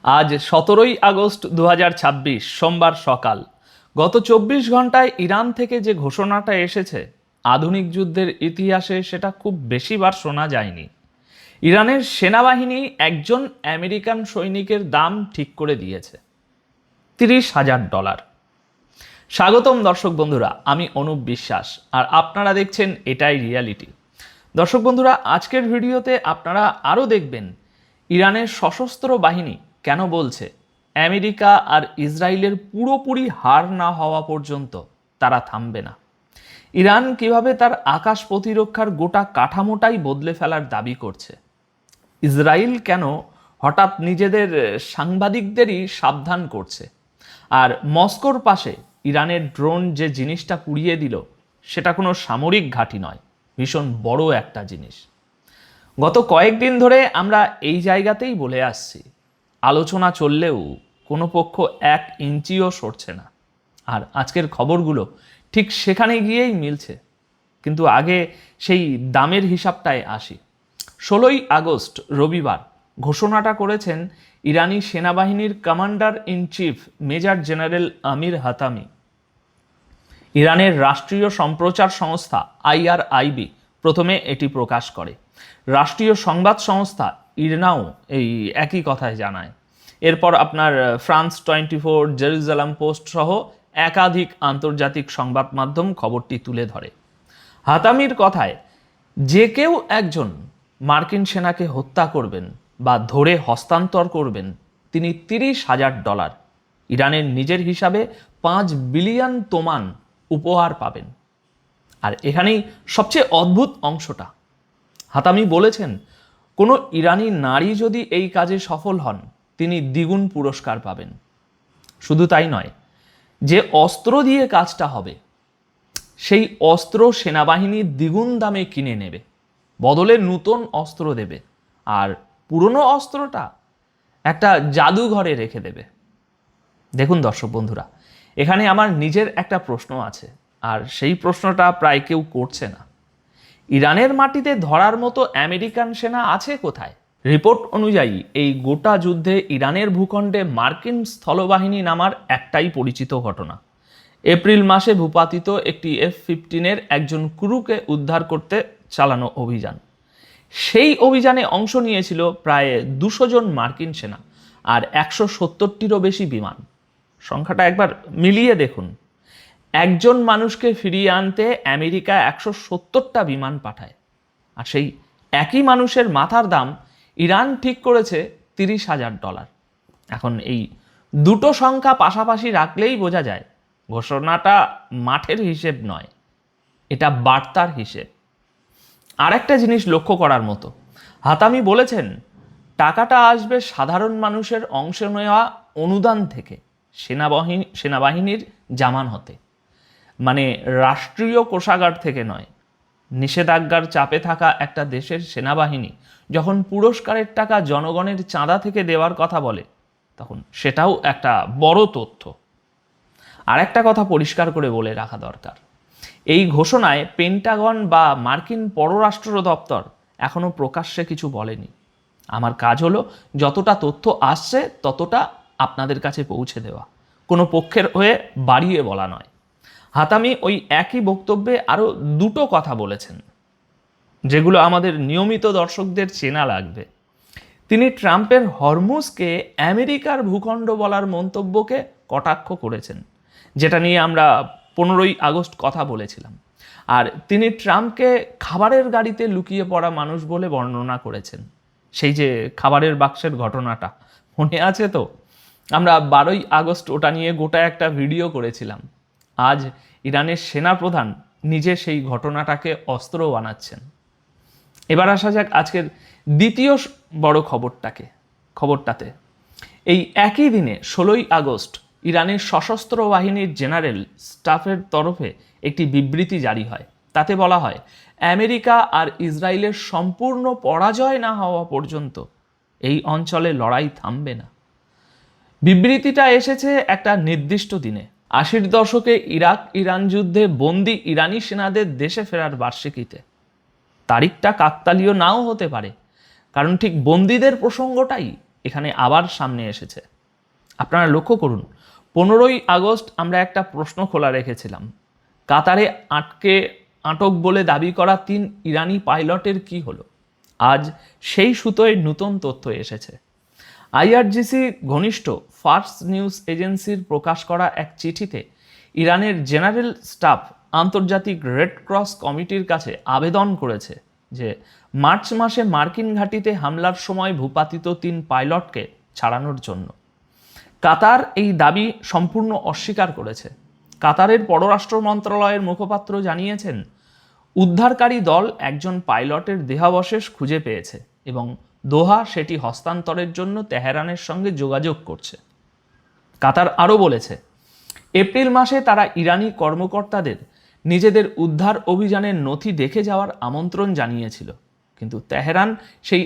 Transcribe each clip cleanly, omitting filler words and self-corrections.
আজ 17ই আগস্ট 2026 সোমবার সকাল। গত 24 ঘন্টায় ইরান থেকে যে ঘোষণাটা এসেছে, আধুনিক যুদ্ধের ইতিহাসে সেটা খুব বেশিবার শোনা যায়নি। ইরানের সেনাবাহিনী একজন আমেরিকান সৈনিকের দাম ঠিক করে দিয়েছে $30,000। স্বাগতম দর্শক বন্ধুরা, আমি অনুপ বিশ্বাস আর আপনারা দেখছেন এটাই রিয়ালিটি। দর্শক বন্ধুরা, আজকের ভিডিওতে আপনারা আরও দেখবেন ইরানের সশস্ত্র বাহিনী কেন বলছে আমেরিকা আর ইসরায়েলের পুরোপুরি হার না হওয়া পর্যন্ত তারা থামবে না। ইরান কিভাবে তার আকাশ প্রতিরক্ষার গোটা কাঠামোটাই বদলে ফেলার দাবি করছে। ইসরায়েল কেন হঠাৎ নিজেদের সাংবাদিকদেরই সাবধান করছে। আর মস্কোর পাশে ইরানের ড্রোন যে জিনিসটা পুড়িয়ে দিল, সেটা কোনো সামরিক ঘাঁটি নয়, ভীষণ বড় একটা জিনিস। গত কয়েকদিন ধরে আমরা এই জায়গাতেই বলে আসছি, আলোচনা চললেও কোনো পক্ষ 1 ইঞ্চিও সরছে না। আর আজকের খবরগুলো ঠিক সেখানে গিয়েই মিলছে। কিন্তু আগে সেই দামের হিসাবটায় আসি। 16ই আগস্ট রবিবার ঘোষণাটা করেছেন ইরানি সেনাবাহিনীর commander in chief major general Amir Hatami. ইরানের রাষ্ট্রীয় সম্প্রচার সংস্থা IRIB প্রথমে এটি প্রকাশ করে। রাষ্ট্রীয় সংবাদ সংস্থা ইরনাও এই একই কথায় জানায়। এরপর আপনার ফ্রান্স 24, জেরুজালেম পোস্ট সহ একাধিক আন্তর্জাতিক সংবাদ মাধ্যম খবরটি তুলে ধরে। হাতামির কথায়, যে কেউ একজন মার্কিন সেনাকে হত্যা করবেন বা ধরে হস্তান্তর করবেন, তিনি $30,000, ইরানের নিজের হিসাবে 5 বিলিয়ন তোমান উপহার পাবেন। আর এখানেই সবচেয়ে অদ্ভুত অংশটা। হাতামি বলেছেন, কোনো ইরানি নারী যদি এই কাজে সফল হন, তিনি দ্বিগুণ পুরস্কার পাবেন। শুধু তাই নয়, যে অস্ত্র দিয়ে কাজটা হবে, সেই অস্ত্র সেনাবাহিনী দ্বিগুণ দামে কিনে নেবে, বদলে নতুন অস্ত্র দেবে, আর পুরনো অস্ত্রটা একটা জাদুঘরে রেখে দেবে। দেখুন দর্শক বন্ধুরা, এখানে আমার নিজের একটা প্রশ্ন আছে, আর সেই প্রশ্নটা প্রায় কেউ করছে না। ইরানের মাটিতে ধরার মতো আমেরিকান সেনা আছে কোথায়? রিপোর্ট অনুযায়ী এই গোটা যুদ্ধে ইরানের ভূখণ্ডে মার্কিন স্থলবাহিনী নামার একটাই পরিচিত ঘটনা। এপ্রিল মাসে ভূপাতিত একটি F-15 একজন ক্রুকে উদ্ধার করতে চালানো অভিযান। সেই অভিযানে অংশ নিয়েছিল প্রায় 200 জন মার্কিন সেনা আর 170টিরও বেশি বিমান। সংখ্যাটা একবার মিলিয়ে দেখুন। একজন মানুষকে ফিরিয়ে আনতে আমেরিকা 170টা বিমান পাঠায়, আর সেই একই মানুষের মাথার দাম ইরান ঠিক করেছে $30,000। এখন এই দুটো সংখ্যা পাশাপাশি রাখলেই বোঝা যায় ঘোষণাটা মাঠের হিসেব নয়, এটা বার্তার হিসেব। আর একটা জিনিস লক্ষ্য করার মতো, হাতামি বলেছেন টাকাটা আসবে সাধারণ মানুষের অংশ নেওয়া অনুদান থেকে, সেনাবাহিনীর জামান হতে, মানে রাষ্ট্রীয় কোষাগার থেকে নয়। নিষেধাজ্ঞার চাপে থাকা একটা দেশের সেনাবাহিনী যখন পুরস্কারের টাকা জনগণের চাঁদা থেকে দেওয়ার কথা বলে, তখন সেটাও একটা বড় তথ্য। আর একটা কথা পরিষ্কার করে বলে রাখা দরকার, এই ঘোষণায় পেন্টাগন বা মার্কিন পররাষ্ট্র দপ্তর এখনো প্রকাশ্যে কিছু বলেনি। আমার কাজ হলো যতটা তথ্য আসছে ততটা আপনাদের কাছে পৌঁছে দেওয়া, কোনো পক্ষের হয়ে বাড়িয়ে বলা নয়। হাতামি ওই একই বক্তব্যে আরও দুটো কথা বলেছেন, যেগুলো আমাদের নিয়মিত দর্শকদের চেনা লাগবে। তিনি ট্রাম্পের হরমুজকে আমেরিকার ভূখণ্ড বলার মন্তব্যকে কটাক্ষ করেছেন, যেটা নিয়ে আমরা 15ই আগস্ট কথা বলেছিলাম। আর তিনি ট্রাম্পকে খাবারের গাড়িতে লুকিয়ে পড়া মানুষ বলে বর্ণনা করেছেন। সেই যে খাবারের বাক্সের ঘটনাটা মনে আছে তো? আমরা 12ই আগস্ট ওটা নিয়ে গোটা একটা ভিডিও করেছিলাম। আজ ইরানের সেনাপ্রধান নিজে সেই ঘটনাটাকে অস্ত্র বানাচ্ছেন। এবার আসা যাক আজকের দ্বিতীয় বড় খবরটাতে। এই একই দিনে 16ই আগস্ট ইরানের সশস্ত্র বাহিনীর জেনারেল স্টাফের তরফে একটি বিবৃতি জারি হয়। তাতে বলা হয়, আমেরিকা আর ইসরায়েলের সম্পূর্ণ পরাজয় না হওয়া পর্যন্ত এই অঞ্চলে লড়াই থামবে না। বিবৃতিটা এসেছে একটা নির্দিষ্ট দিনে, 80-র দশকে ইরান যুদ্ধে বন্দী ইরানি সেনাদের দেশে ফেরার বার্ষিকীতে। তারিখটা কাকতালীয় নাও হতে পারে, কারণ ঠিক বন্দীদের প্রসঙ্গটাই এখানে আবার সামনে এসেছে। আপনারা লক্ষ্য করুন, 15ই আগস্ট আমরা একটা প্রশ্ন খোলা রেখেছিলাম, কাতারে আটক বলে দাবি করা 3 ইরানি পাইলটের কি হলো। আজ সেই সুতোয় নতুন তথ্য এসেছে। আইআরজিসি ঘনিষ্ঠ ফার্স নিউজ এজেন্সির প্রকাশ করা এক চিঠিতে ইরানের জেনারেল স্টাফ আন্তর্জাতিক রেড ক্রস কমিটির কাছে আবেদন করেছে যে মার্চ মাসে মার্কিন ঘাঁটিতে হামলার সময় ভূপাতিত 3 পাইলটকে ছাড়ানোর জন্য। কাতার এই দাবি সম্পূর্ণ অস্বীকার করেছে। কাতারের পররাষ্ট্র মন্ত্রণালয়ের মুখপাত্র জানিয়েছেন, উদ্ধারকারী দল একজন পাইলটের দেহাবশেষ খুঁজে পেয়েছে এবং দোহা সেটি হস্তান্তরের জন্য তেহরানের সঙ্গে যোগাযোগ করছে। কাতার আরও বলেছে, এপ্রিল মাসে তারা ইরানি কর্মকর্তাদের নিজেদের উদ্ধার অভিযানের নথি দেখে যাওয়ার আমন্ত্রণ জানিয়েছিল, কিন্তু তেহরান সেই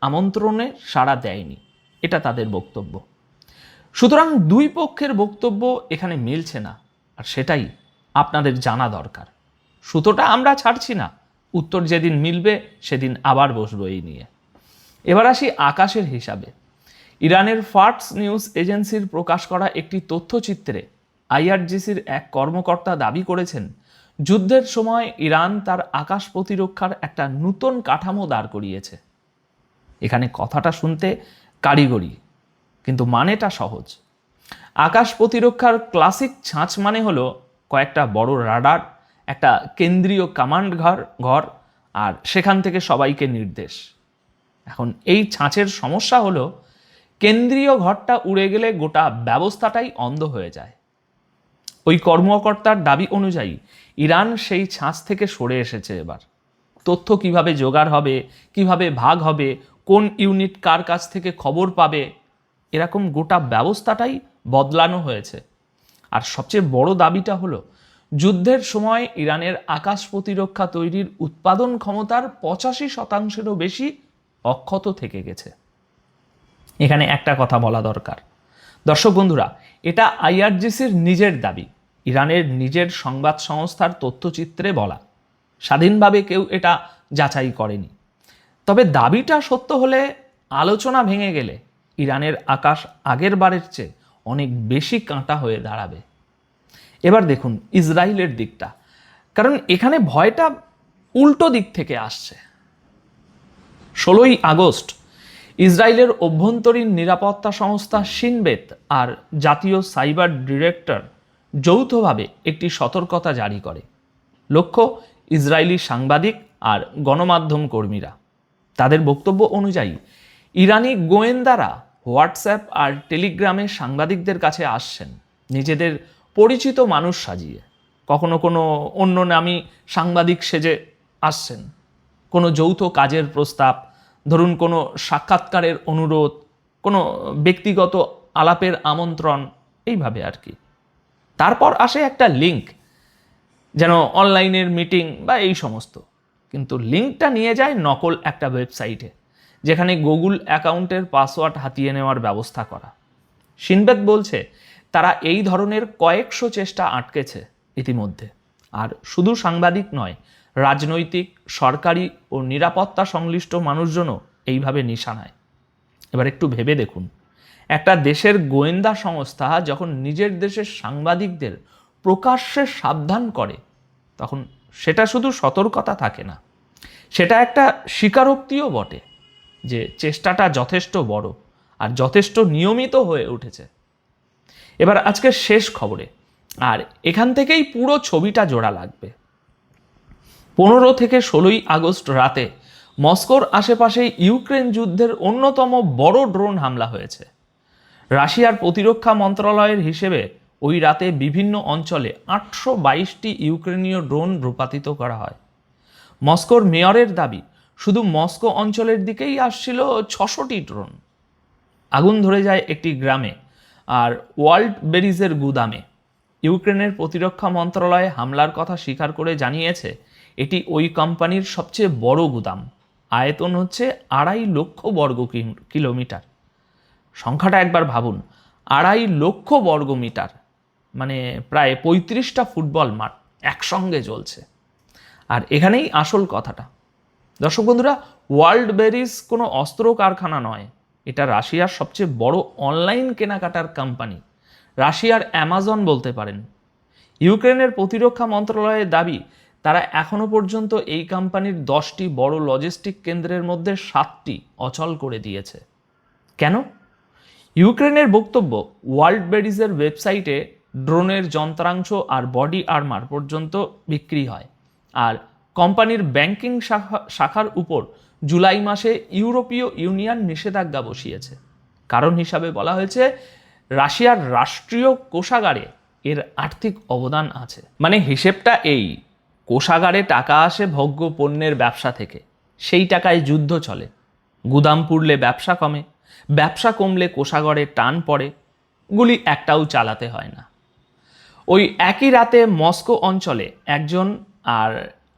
আমন্ত্রণে সাড়া দেয়নি। এটা তাদের বক্তব্য। সুতরাং দুই পক্ষের বক্তব্য এখানে মিলছে না, আর সেটাই আপনাদের জানা দরকার। সুতোটা আমরা ছাড়ছি না, উত্তর যেদিন মিলবে সেদিন আবার বসবো এই নিয়ে। এবার আসি আকাশের হিসাবে। ইরানের ফার্স নিউজ এজেন্সির প্রকাশ করা একটি তথ্যচিত্রে আইআরজিসির এক কর্মকর্তা দাবি করেছেন, যুদ্ধের সময় ইরান তার আকাশ প্রতিরক্ষার একটা নতুন কাঠামো দাঁড় করিয়েছে। এখানে কথাটা শুনতে কারিগরি, কিন্তু মানেটা সহজ। আকাশ প্রতিরক্ষার ক্লাসিক ছাঁচ মানে হলো কয়েকটা বড় রাডার, একটা কেন্দ্রীয় কমান্ড ঘর, আর সেখান থেকে সবাইকে নির্দেশ। এখন এই ছাঁচের সমস্যা হলো, কেন্দ্রীয় ঘরটা উড়ে গেলে গোটা ব্যবস্থাটাই অন্ধ হয়ে যায়। ওই কর্মকর্তার দাবি অনুযায়ী ইরান সেই ছাঁচ থেকে সরে এসেছে। এবার তথ্য কিভাবে জোগাড় হবে, কিভাবে ভাগ হবে, কোন ইউনিট কার কাছ থেকে খবর পাবে, এরকম গোটা ব্যবস্থাটাই বদলানো হয়েছে। আর সবচেয়ে বড় দাবিটা হলো, যুদ্ধের সময় ইরানের আকাশ প্রতিরক্ষা তৈরির উৎপাদন ক্ষমতার 85%-এরও বেশি অক্ষত থেকে গেছে। এখানে একটা কথা বলা দরকার দর্শক বন্ধুরা, এটা আইআরজিসির নিজের দাবি, ইরানের নিজের সংবাদ সংস্থার তথ্যচিত্রে বলা। স্বাধীনভাবে কেউ এটা যাচাই করেনি। তবে দাবিটা সত্য হলে, আলোচনা ভেঙে গেলে ইরানের আকাশ আগের বারের চেয়ে অনেক বেশি কাঁটা হয়ে দাঁড়াবে। এবার দেখুন ইসরায়েলের দিকটা, কারণ এখানে ভয়টা উল্টো দিক থেকে আসছে। 16ই আগস্ট ইসরায়েলের অভ্যন্তরীণ নিরাপত্তা সংস্থা শিনবেত আর জাতীয় সাইবার ডিরেক্টর যৌথভাবে একটি সতর্কতা জারি করে। লক্ষ্য ইসরায়েলি সাংবাদিক আর গণমাধ্যম কর্মীরা। তাদের বক্তব্য অনুযায়ী ইরানি গোয়েন্দারা হোয়াটসঅ্যাপ আর টেলিগ্রামে সাংবাদিকদের কাছে আসছেন নিজেদের পরিচিত মানুষ সাজিয়ে। কখনো কোনো অন্য নামী সাংবাদিক সেজে আসছেন। কোনো যৌথ কাজের প্রস্তাব, ধরুন কোনো সাক্ষাৎকারের অনুরোধ, কোনো ব্যক্তিগত আলাপের আমন্ত্রণ, এইভাবে আর কি। তারপর আসে একটা লিঙ্ক, যেন অনলাইনের মিটিং বা এই সমস্ত। কিন্তু লিঙ্কটা নিয়ে যায় নকল একটা ওয়েবসাইটে, যেখানে গুগল অ্যাকাউন্টের পাসওয়ার্ড হাতিয়ে নেওয়ার ব্যবস্থা করা। শিনবেত বলছে তারা এই ধরনের কয়েকশো চেষ্টা আটকেছে ইতিমধ্যে। আর শুধু সাংবাদিক নয়, রাজনৈতিক, সরকারি ও নিরাপত্তা সংশ্লিষ্ট মানুষজনও এইভাবে নিশানায়। এবার একটু ভেবে দেখুন, একটা দেশের গোয়েন্দা সংস্থা যখন নিজের দেশের সাংবাদিকদের প্রকাশ্যে সাবধান করে, তখন সেটা শুধু সতর্কতা থাকে না, সেটা একটা স্বীকারোক্তিও বটে যে চেষ্টাটা যথেষ্ট বড় আর যথেষ্ট নিয়মিত হয়ে উঠেছে। এবার আজকের শেষ খবরে, আর এখান থেকেই পুরো ছবিটা জোড়া লাগবে। 15 থেকে 16ই আগস্ট রাতে মস্কোর আশেপাশে ইউক্রেন যুদ্ধের অন্যতম বড় ড্রোন হামলা হয়েছে। রাশিয়ার প্রতিরক্ষা মন্ত্রণালয়ের হিসেবে ওই রাতে বিভিন্ন অঞ্চলে 822টি ইউক্রেনীয় ড্রোন ভূপাতিত করা হয়। মস্কোর মেয়রের দাবি, শুধু মস্কো অঞ্চলের দিকেই আসছিল 600টি ড্রোন। আগুন ধরে যায় একটি গ্রামে আর ওয়ার্ল্ড বেরিজের গুদামে। ইউক্রেনের প্রতিরক্ষা মন্ত্রণালয় হামলার কথা স্বীকার করে জানিয়েছে এটি ওই কোম্পানির সবচেয়ে বড় গুদাম। আয়তন হচ্ছে 2.5 লক্ষ বর্গ কিলোমিটার। সংখ্যাটা একবার ভাবুন, 2.5 লক্ষ বর্গ মিটার, মানে প্রায় 35টা ফুটবল মাঠ একসঙ্গে জ্বলছে। আর এখানেই আসল কথাটা দর্শক বন্ধুরা, ওয়ার্ল্ড বেরিজ কোনো অস্ত্র কারখানা নয়, এটা রাশিয়ার সবচেয়ে বড় অনলাইন কেনাকাটার কোম্পানি, রাশিয়ার অ্যামাজন বলতে পারেন। ইউক্রেনের প্রতিরক্ষা মন্ত্রণালয়ের দাবি, তারা এখনো পর্যন্ত এই কোম্পানির 10টি বড় লজিস্টিক কেন্দ্রের মধ্যে 7টি অচল করে দিয়েছে। কেন? ইউক্রেনের বক্তব্য, ওয়ার্ল্ড বেরিজের ওয়েবসাইটে ড্রোনের যন্ত্রাংশ আর বডি আর্মার পর্যন্ত বিক্রি হয়, আর কোম্পানির ব্যাংকিং শাখার উপর জুলাই মাসে ইউরোপীয় ইউনিয়ন নিষেধাজ্ঞা বসিয়েছে। কারণ হিসাবে বলা হয়েছে রাশিয়ার রাষ্ট্রীয় কোষাগারে এর আর্থিক অবদান আছে। মানে হিসেবটা এই, কোষাগারে টাকা আসে ভোগ্য পণ্যের ব্যবসা থেকে, সেই টাকায় যুদ্ধ চলে, গুদাম পুড়লে ব্যবসা কমে, ব্যবসা কমলে কোষাগারে টান পড়ে, গুলি একটাও চালাতে হয় না। ওই একই রাতে মস্কো অঞ্চলে একজন আর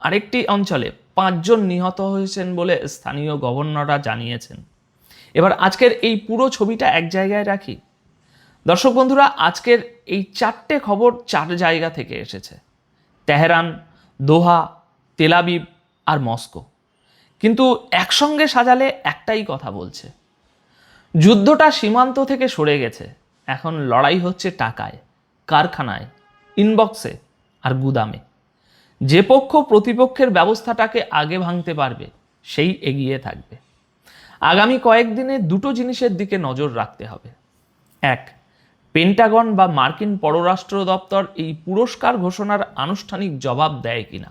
আরেকটি অঞ্চলে 5 জন নিহত হয়েছেন বলে স্থানীয় গভর্নররা জানিয়েছেন। এবার আজকের এই পুরো ছবিটা এক জায়গায় রাখি। দর্শক বন্ধুরা, আজকের এই 4টে খবর 4 জায়গা থেকে এসেছে: তেহরান, দোহা, তেল আবিব আর মস্কো। কিন্তু একসঙ্গে সাজালে একটাই কথা বলছে, যুদ্ধটা সীমান্ত থেকে সরে গেছে, এখন লড়াই হচ্ছে টাকায়, কারখানায়, ইনবক্সে আর গুদামে। যে পক্ষ প্রতিপক্ষের ব্যবস্থাটাকে আগে ভাঙতে পারবে সেই এগিয়ে থাকবে। আগামী কয়েকদিনে দুটো জিনিসের দিকে নজর রাখতে হবে। 1, পেন্টাগন বা মার্কিন পররাষ্ট্র দপ্তর এই পুরস্কার ঘোষণার আনুষ্ঠানিক জবাব দেয় কিনা।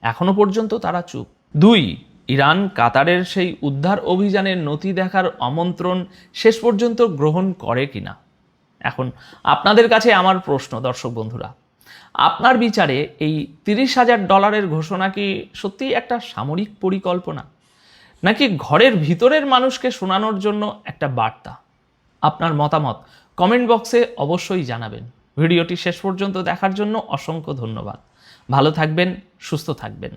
এখনো পর্যন্ত তারা চুপ। 2, ইরান কাতারের সেই উদ্ধার অভিযানের নথি দেখার আমন্ত্রণ শেষ পর্যন্ত গ্রহণ করে কিনা। এখন আপনাদের কাছে আমার প্রশ্ন, দর্শক বন্ধুরা, আপনার বিচারে এই $30,000 ঘোষণা কি সত্যিই একটা সামরিক পরিকল্পনা, নাকি ঘরের ভিতরের মানুষকে শোনানোর জন্য একটা বার্তা? আপনার মতামত কমেন্ট বক্সে অবশ্যই জানাবেন। ভিডিওটি শেষ পর্যন্ত দেখার জন্য অসংখ্য ধন্যবাদ। ভালো থাকবেন, সুস্থ থাকবেন।